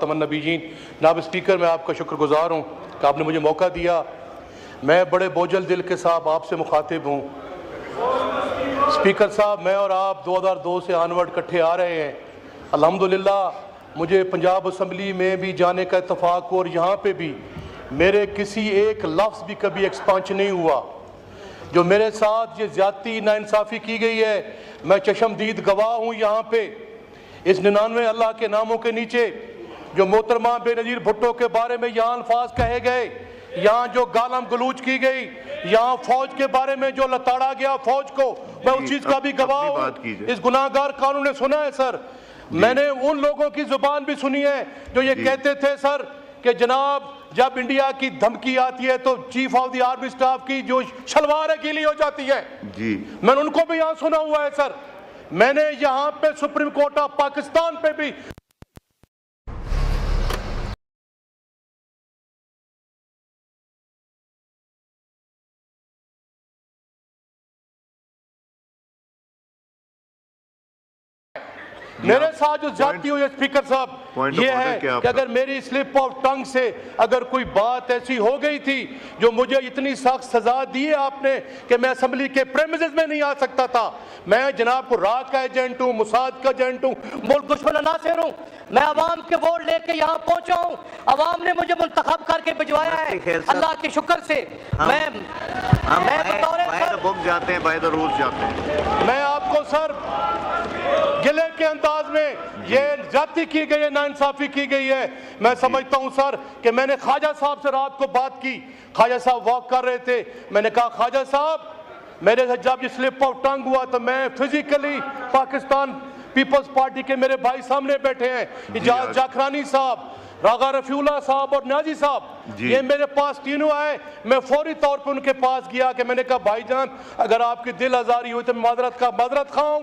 खातमुन नबीयीन। जनाब स्पीकर, मैं आपका शुक्रगुजार हूँ कि आपने मुझे मौका दिया। मैं बड़े बोझल दिल के साथ आपसे मुखातिब हूँ। स्पीकर साहब, मैं और आप 2002 से आनवर्ड इकट्ठे आ रहे हैं। अल्हम्दुलिल्लाह मुझे पंजाब असम्बली में भी जाने का इत्तफाक हो और यहाँ पे भी मेरे किसी एक लफ्ज़ भी कभी एक्सपांशन नहीं हुआ। जो मेरे साथ ये ज़्यादती नाइंसाफ़ी की गई है, मैं चशमदीद गवाह हूँ। यहाँ पे इस 99 अल्लाह के नामों के नीचे जो मोहतरमा बेनज़ीर भुट्टो के बारे में यहाँ अल्फाज कहे गए, यहाँ जो गालम गलूच की गई, यहाँ फौज के बारे में जो लताड़ा गया फौज को, मैं उस चीज़ का भी गवाह हूँ। इस गुनाहगार कानून ने सुना है सर। मैंने उन लोगों की जुबान भी सुनी है जो ये कहते थे सर कि जनाब जब इंडिया की धमकी आती है तो chief of the army staff की जो शलवार है गीली हो जाती है जी। मैंने उनको भी यहाँ सुना हुआ है सर। मैंने यहाँ पे सुप्रीम कोर्ट ऑफ पाकिस्तान पे भी मेरे साथ जो जाती हुई है स्पीकर साहब ये है कि अगर मेरी स्लिप ऑफ टंग से अगर कोई बात ऐसी हो गई थी जो मुझे इतनी सख्त सजा दी है आपने कि मैं असेंबली के प्रेमिसेस में नहीं आ सकता था। मैं जनाब को राज का एजेंट हूँ, मुसाद का एजेंट हूँ, मुल्क दुश्मन नासिर हूँ। मैं अवाम के वोट लेके यहाँ पहुँचा हूँ। अवाम ने मुझे मुंतखब करके भिजवाया है अल्लाह के शुक्र से। मैं बुक जाते हैं, बाय द रूल्स जाते हैं। मैं आपको सर गिले के अंदाज में ये ज्यादती की गई है, नाइंसाफी की गई है। मैं समझता हूँ सर कि मैंने ख्वाजा साहब से रात को बात की। ख्वाजा साहब वॉक कर रहे थे। मैंने कहा ख्वाजा साहब मेरे से जब ये स्लिप ऑफ टंग हुआ तो मैं फिजिकली पाकिस्तान पीपल्स पार्टी के मेरे भाई सामने बैठे हैं, इजाज जाखरानी साहब, रागा रफीउल्लाह साहब और न्याजी साहब, ये मेरे पास तीनों आए। मैं फौरी तौर पे उनके पास गया कि मैंने कहा भाईजान अगर आपकी दिल आजारी हुई तो माजरत खाऊं।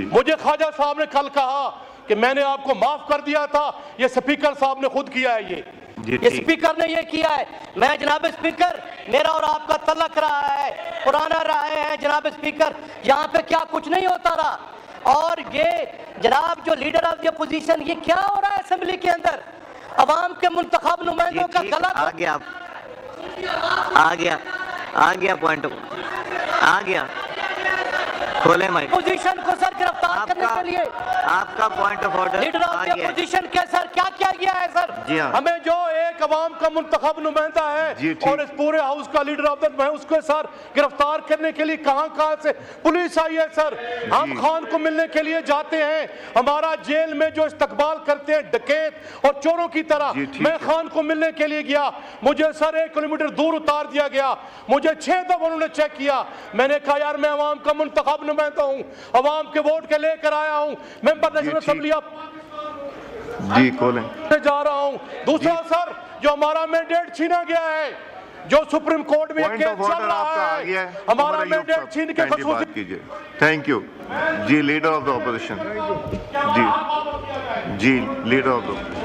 मुझे ख्वाजा साहब ने कल कहा कि मैंने आपको माफ कर दिया था, ये स्पीकर साहब ने खुद किया है। ये स्पीकर ने ये किया है। मैं जनाब स्पीकर, मेरा और आपका तलक रहा है, पुराना रहा है जनाब स्पीकर। यहाँ पे क्या कुछ नहीं होता रहा। और ये जनाब जो लीडर ऑफ द अपोजिशन, ये क्या हो रहा है असेंबली के अंदर? अवाम के मुंतखब नुमाइंदों का गला आ गया पॉइंट आ गया। खोले माइक। पोजीशन को सर गिरफ्तार करने के लिए आपका point of order leader of the opposition के सर क्या किया गया है सर? जी हाँ। हमें जो एक अवाम का मुंतखब नुमाइंदा है और इस पूरे हाउस का लीडर ऑफ द, मैं उसको सर गिरफ्तार करने के लिए कहां से पुलिस आई है सर? हम खान को मिलने के लिए जाते हैं, हमारा जेल में जो इस्तकबाल करते हैं डकैत और चोरों की तरह। मैं खान को मिलने के लिए गया, मुझे सर 1 किलोमीटर दूर उतार दिया गया। मुझे 6 दफा उन्होंने चेक किया। मैंने कहा यार मैं अवाम का मुंतखब नुमाइंदा हूं, अवाम के वोट के लेकर आया हूं, मेंबर नेशनल असेंबली जी खोलें जा रहा हूं। दूसरा सर जो हमारा मैंडेट छीना गया है, जो सुप्रीम कोर्ट में केस चल रहा है, हमारा मैंडेट छीन के बात कीजिए। Thank you ji leader of the opposition ji leader of the